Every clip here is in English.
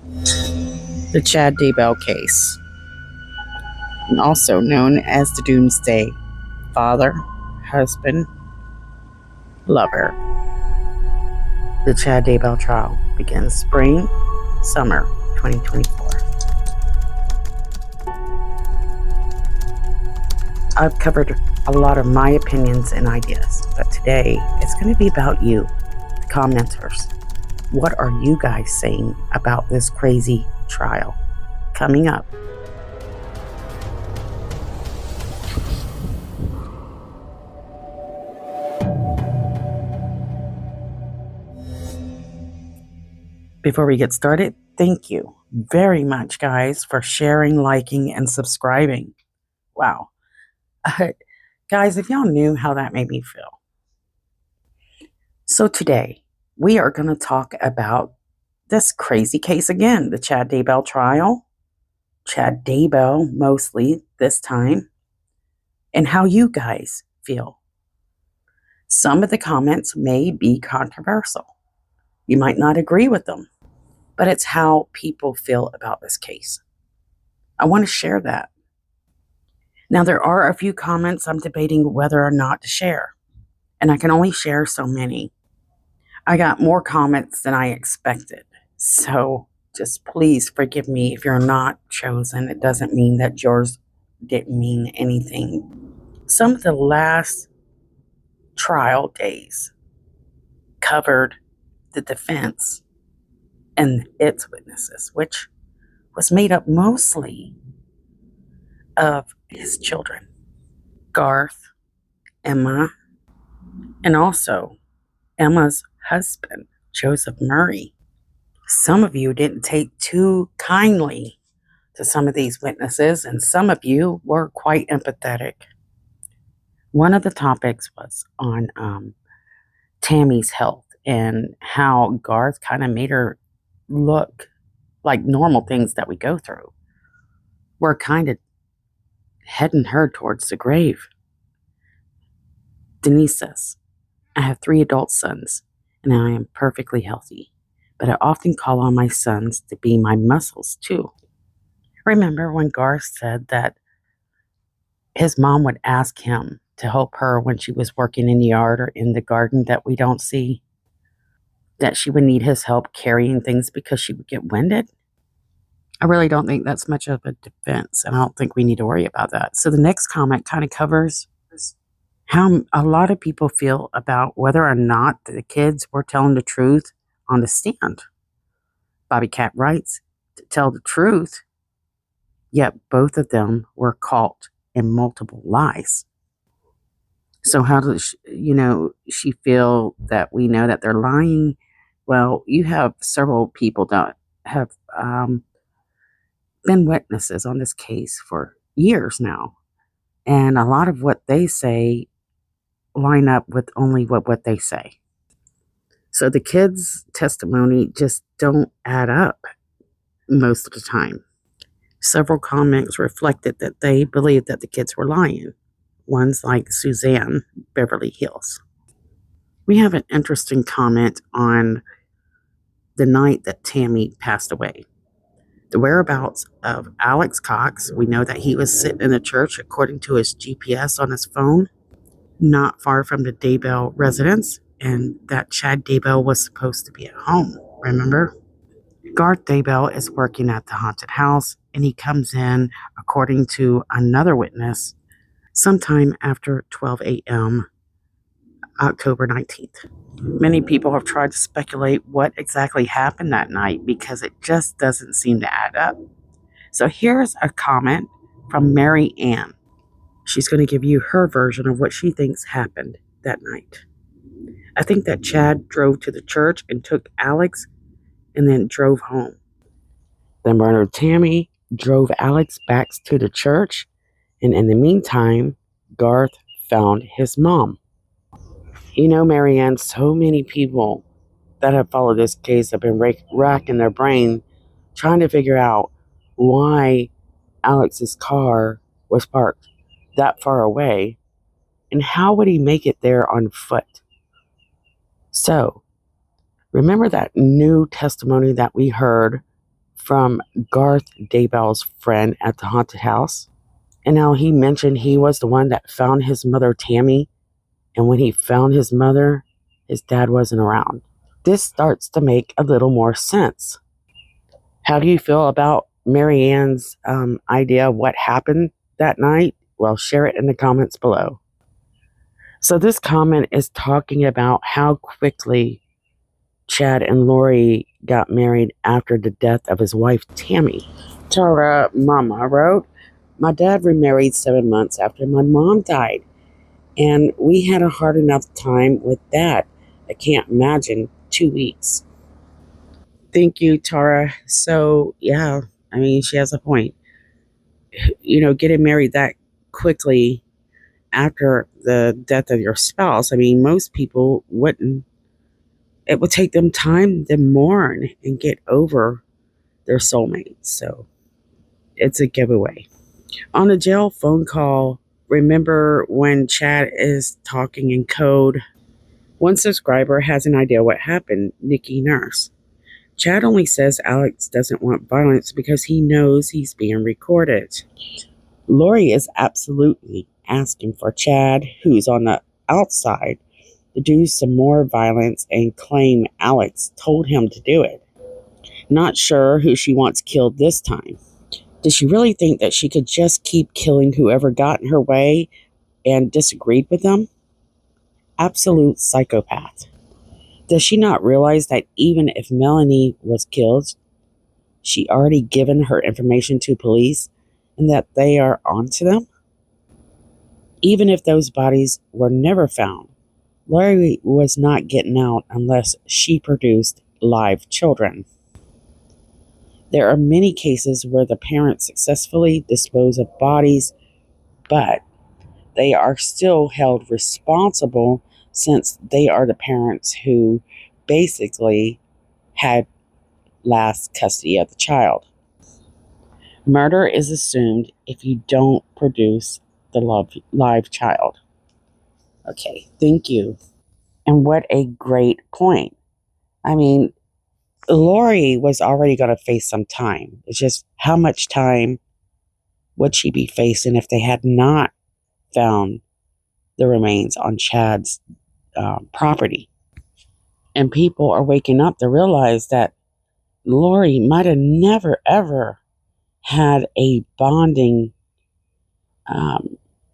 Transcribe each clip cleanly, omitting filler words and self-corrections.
The Chad Daybell case, also known as the Doomsday Father, Husband, Lover. The Chad Daybell Trial begins spring, summer 2024. I've covered a lot of my opinions and ideas, but today it's going to be about you, the commenters. What are you guys saying about this crazy trial? Coming up. Before we get started, thank you very much, guys, for sharing, liking, and subscribing. Wow. Guys, if y'all knew how that made me feel. So today, we are going to talk about this crazy case again, the Chad Daybell trial. Chad Daybell, mostly this time, and how you guys feel. Some of the comments may be controversial. You might not agree with them, but it's how people feel about this case. I want to share that. Now, there are a few comments I'm debating whether or not to share, and I can only share so many. I got more comments than I expected, so just please forgive me if you're not chosen. It doesn't mean that yours didn't mean anything. Some of the last trial days covered the defense and its witnesses, which was made up mostly of his children, Garth, Emma, and also Emma's husband, Joseph Murray. Some of you didn't take too kindly to some of these witnesses, and some of you were quite empathetic. One of the topics was on Tammy's health and how Garth kind of made her look like normal things that we go through were kind of heading her towards the grave. Denise says, I have 3 adult sons and I am perfectly healthy, but I often call on my sons to be my muscles too. Remember when Garth said that his mom would ask him to help her when she was working in the yard or in the garden that we don't see? That she would need his help carrying things because she would get winded? I really don't think that's much of a defense, and I don't think we need to worry about that. So the next comment kind of covers how a lot of people feel about whether or not the kids were telling the truth on the stand. Bobby Cat writes, to tell the truth, yet both of them were caught in multiple lies. So how does she feel that we know that they're lying? Well, you have several people that have been witnesses on this case for years now. And a lot of what they say line up with only what they say. So the kids' testimony just don't add up most of the time. Several comments reflected that they believed that the kids were lying. Ones like Suzanne, Beverly Hills. We have an interesting comment on the night that Tammy passed away. The whereabouts of Alex Cox, we know that he was sitting in the church according to his GPS on his phone, not far from the Daybell residence, and that Chad Daybell was supposed to be at home, remember? Garth Daybell is working at the haunted house, and he comes in, according to another witness, sometime after 12 a.m., October 19th. Many people have tried to speculate what exactly happened that night because it just doesn't seem to add up. So here's a comment from Mary Ann. She's going to give you her version of what she thinks happened that night. I think that Chad drove to the church and took Alex and then drove home. Then Bernard Tammy drove Alex back to the church, and in the meantime, Garth found his mom. You know, Marianne, so many people that have followed this case have been racking their brain trying to figure out why Alex's car was parked that far away and how would he make it there on foot. So, remember that new testimony that we heard from Garth Daybell's friend at the haunted house. And how he mentioned he was the one that found his mother, Tammy. And when he found his mother, his dad wasn't around. This starts to make a little more sense. How do you feel about Mary Ann's idea of what happened that night? Well, share it in the comments below. So this comment is talking about how quickly Chad and Lori got married after the death of his wife, Tammy. Tara Mama wrote, "My dad remarried 7 months after my mom died, and we had a hard enough time with that. I can't imagine 2 weeks." Thank you, Tara. So, yeah, I mean, she has a point. You know, getting married that quickly after the death of your spouse, I mean, most people wouldn't. It would take them time to mourn and get over their soulmate. So, it's a giveaway. On the jail phone call, remember when Chad is talking in code? One subscriber has an idea what happened, Nikki Nurse. Chad only says Alex doesn't want violence because he knows he's being recorded. Lori is absolutely asking for Chad, who's on the outside, to do some more violence and claim Alex told him to do it. Not sure who she wants killed this time. Does she really think that she could just keep killing whoever got in her way and disagreed with them? Absolute psychopath. Does she not realize that even if Melanie was killed, she already given her information to police and that they are onto them? Even if those bodies were never found, Lori was not getting out unless she produced live children. There are many cases where the parents successfully dispose of bodies, but they are still held responsible since they are the parents who basically had last custody of the child. Murder is assumed if you don't produce the live child. Okay, thank you. And what a great point. I mean, Lori was already going to face some time. It's just how much time would she be facing if they had not found the remains on Chad's property? And people are waking up to realize that Lori might have never, ever had a bonding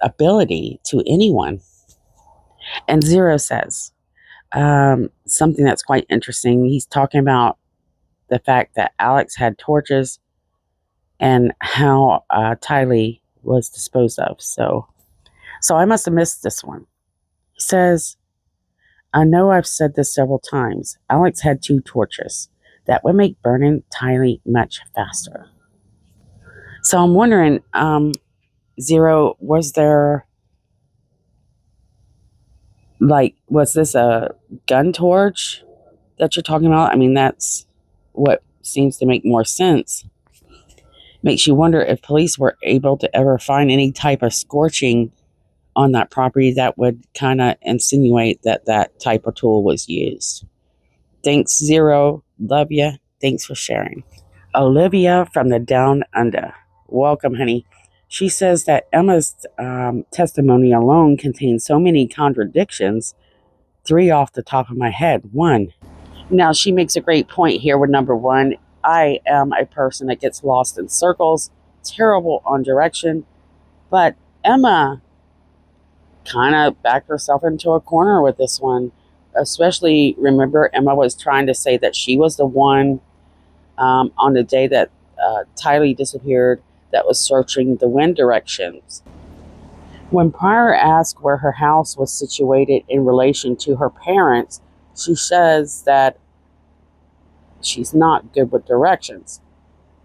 ability to anyone. And Zero says something that's quite interesting. He's talking about the fact that Alex had torches and how Tylee was disposed of. So I must have missed this one. He says, "I know I've said this several times. Alex had 2 torches. That would make burning Tylee much faster." So I'm wondering, Zero, was this a gun torch that you're talking about? I mean, that's what seems to make more sense. Makes you wonder if police were able to ever find any type of scorching on that property that would kind of insinuate that that type of tool was used. Thanks, Zero. Love you. Thanks for sharing. Olivia from the Down Under. Welcome, honey. She says that Emma's testimony alone contains so many contradictions. 3 off the top of my head. 1. Now, she makes a great point here with number 1. I am a person that gets lost in circles, terrible on direction, but Emma kind of backed herself into a corner with this one. Especially, remember, Emma was trying to say that she was the one on the day that Tylee disappeared that was searching the wind directions. When Pryor asked where her house was situated in relation to her parents, she says that she's not good with directions.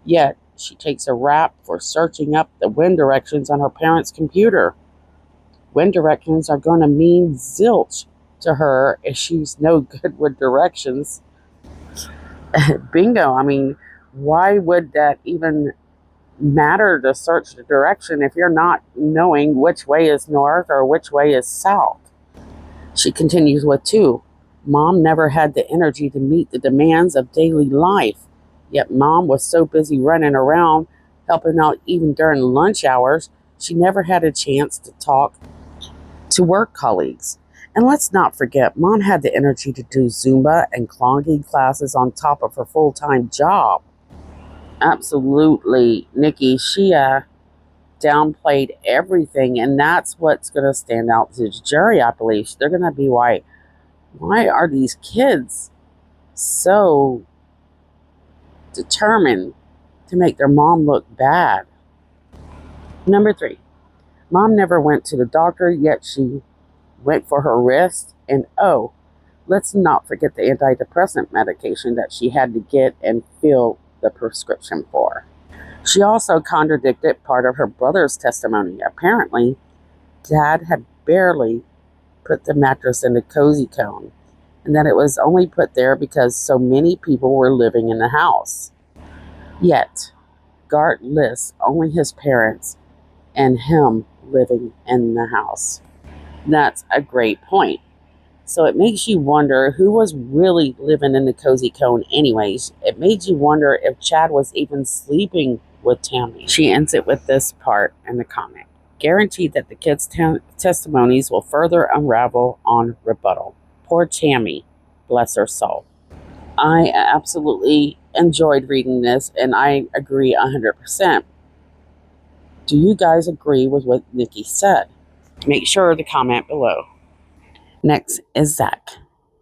Yet, she takes a rap for searching up the wind directions on her parents' computer. Wind directions are going to mean zilch to her if she's no good with directions. Bingo. I mean, why would that even matter to search the direction if you're not knowing which way is north or which way is south? She continues with 2. Mom never had the energy to meet the demands of daily life, Yet Mom was so busy running around, helping out even during lunch hours, she never had a chance to talk to work colleagues. And let's not forget, Mom had the energy to do Zumba and clogging classes on top of her full-time job. Absolutely, Nikki, she downplayed everything, and that's what's going to stand out to the jury, I believe. They're going to be like, why are these kids so determined to make their mom look bad? Number 3, Mom never went to the doctor, yet she went for her wrist. And oh, let's not forget the antidepressant medication that she had to get and fill the prescription for. She also contradicted part of her brother's testimony. Apparently, Dad had barely put the mattress in the cozy cone, and that it was only put there because so many people were living in the house. Yet, Garth lists only his parents and him living in the house. That's a great point. So it makes you wonder who was really living in the cozy cone anyways. It made you wonder if Chad was even sleeping with Tammy. She ends it with this part in the comment. Guaranteed that the kids' testimonies will further unravel on rebuttal. Poor Tammy, bless her soul. I absolutely enjoyed reading this, and I agree 100%. Do you guys agree with what Nikki said? Make sure to comment below. Next is Zach.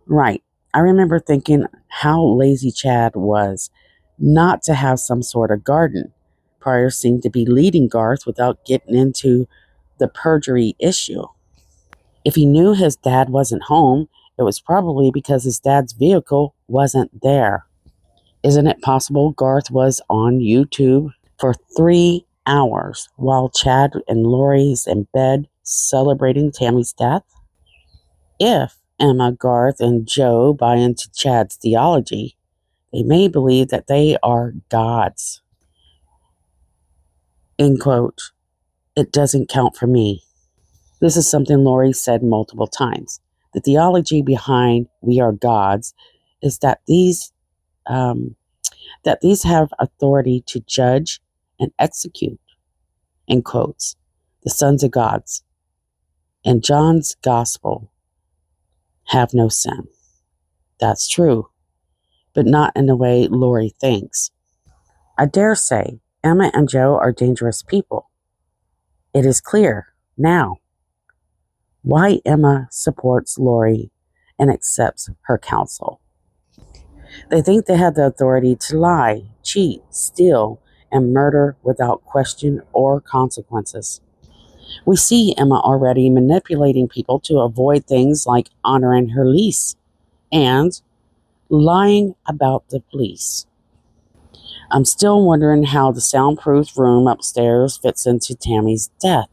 Right. I remember thinking how lazy Chad was not to have some sort of garden. Pryor seemed to be leading Garth without getting into the perjury issue. If he knew his dad wasn't home, it was probably because his dad's vehicle wasn't there. Isn't it possible Garth was on YouTube for 3 hours while Chad and Lori's in bed celebrating Tammy's death? If Emma, Garth, and Joe buy into Chad's theology, they may believe that they are gods. End quote. It doesn't count for me. This is something Lori said multiple times. The theology behind we are gods is that these have authority to judge and execute, in quotes, the sons of gods. In John's gospel, have no sin. That's true, but not in the way Lori thinks. I dare say Emma and Joe are dangerous people. It is clear now why Emma supports Lori and accepts her counsel. They think they have the authority to lie, cheat, steal, and murder without question or consequences. We see Emma already manipulating people to avoid things like honoring her lease and lying about the police. I'm still wondering how the soundproof room upstairs fits into Tammy's death.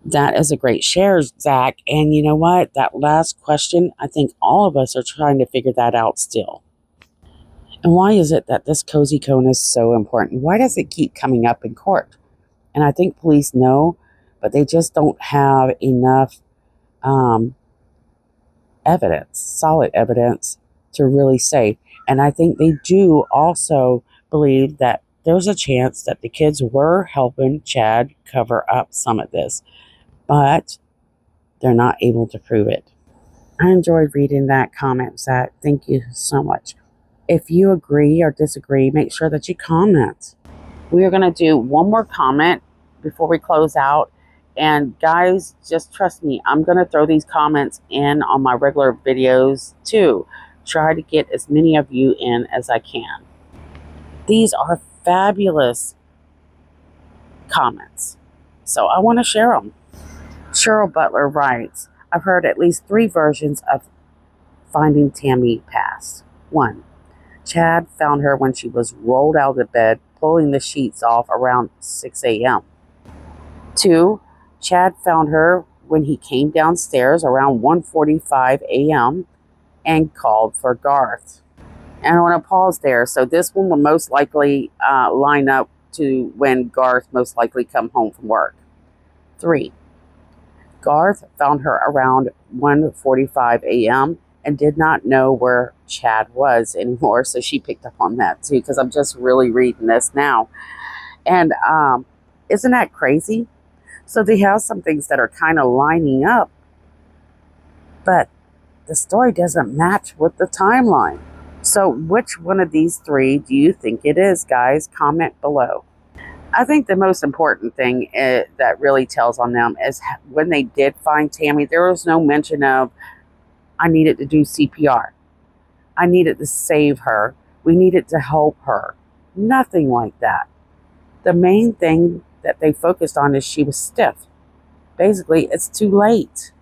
That is a great share, Zach. And you know what? That last question, I think all of us are trying to figure that out still. And why is it that this cozy cone is so important? Why does it keep coming up in court? And I think police know, but they just don't have enough evidence, solid evidence, to really say. And I think they do also believe that there's a chance that the kids were helping Chad cover up some of this, but they're not able to prove it. I enjoyed reading that comment, Zach. Thank you so much. If you agree or disagree, make sure that you comment. We are going to do one more comment before we close out. And guys, just trust me, I'm going to throw these comments in on my regular videos too. Try to get as many of you in as I can. These are fabulous comments, so I want to share them. Cheryl Butler writes, I've heard at least 3 versions of finding Tammy passed. 1, Chad found her when she was rolled out of the bed, pulling the sheets off around 6 a.m. 2, Chad found her when he came downstairs around 1:45 a.m. and called for Garth. And I want to pause there. So this one will most likely line up to when Garth most likely come home from work. 3, Garth found her around 1:45 a.m. and did not know where Chad was anymore. So she picked up on that too, because I'm just really reading this now. And isn't that crazy? So they have some things that are kind of lining up, but the story doesn't match with the timeline. So which one of these three do you think it is, guys? Comment below. I think the most important thing that really tells on them is when they did find Tammy, there was no mention of, I needed to do CPR. I needed to save her. We needed to help her. Nothing like that. The main thing that they focused on is she was stiff. Basically, it's too late.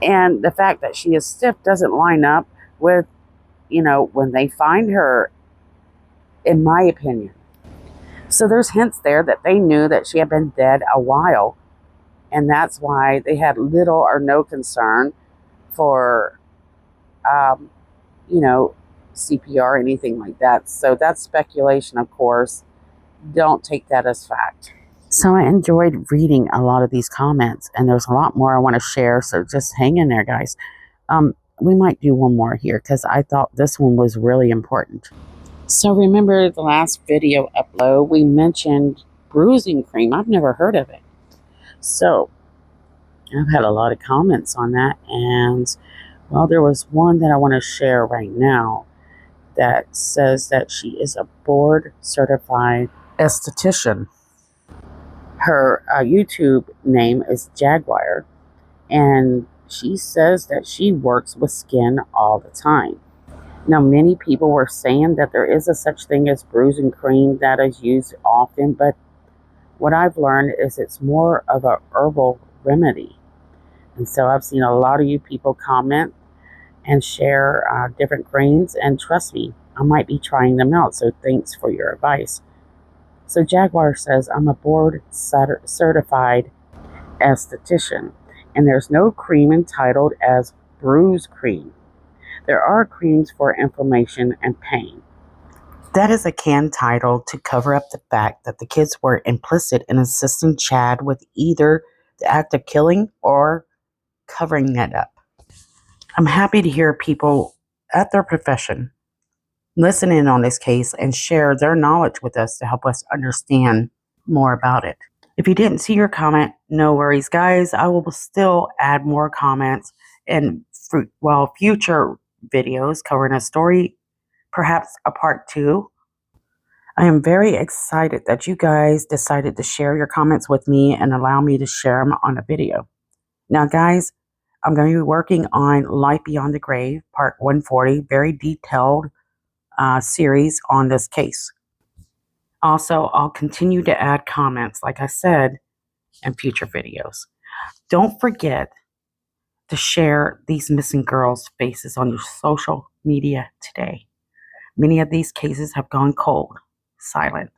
And the fact that she is stiff doesn't line up with, when they find her, in my opinion. So there's hints there that they knew that she had been dead a while. And that's why they had little or no concern for, CPR or anything like that. So that's speculation, of course. Don't take that as fact. So I enjoyed reading a lot of these comments, and there's a lot more I want to share. So just hang in there, guys. We might do one more here because I thought this one was really important. So remember the last video upload, we mentioned bruising cream. I've never heard of it. So I've had a lot of comments on that. And well, there was one that I want to share right now that says that she is a board certified esthetician. Her YouTube name is Jaguar, and she says that she works with skin all the time. Now, many people were saying that there is a such thing as bruising cream that is used often, but what I've learned is it's more of a herbal remedy. And so I've seen a lot of you people comment and share different creams, and trust me, I might be trying them out, so thanks for your advice. So Jaguar says, I'm a board certified esthetician, and there's no cream entitled as bruise cream. There are creams for inflammation and pain. That is a canned title to cover up the fact that the kids were implicit in assisting Chad with either the act of killing or covering that up. I'm happy to hear people at their profession listen in on this case and share their knowledge with us to help us understand more about it. If you didn't see your comment, no worries, guys. I will still add more comments and future videos covering a story, perhaps a part 2. I am very excited that you guys decided to share your comments with me and allow me to share them on a video. Now, guys, I'm going to be working on Life Beyond the Grave, part 140, very detailed series on this case. Also, I'll continue to add comments, like I said, in future videos. Don't forget to share these missing girls' faces on your social media today. Many of these cases have gone cold, silent.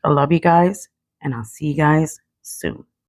I love you guys, and I'll see you guys soon.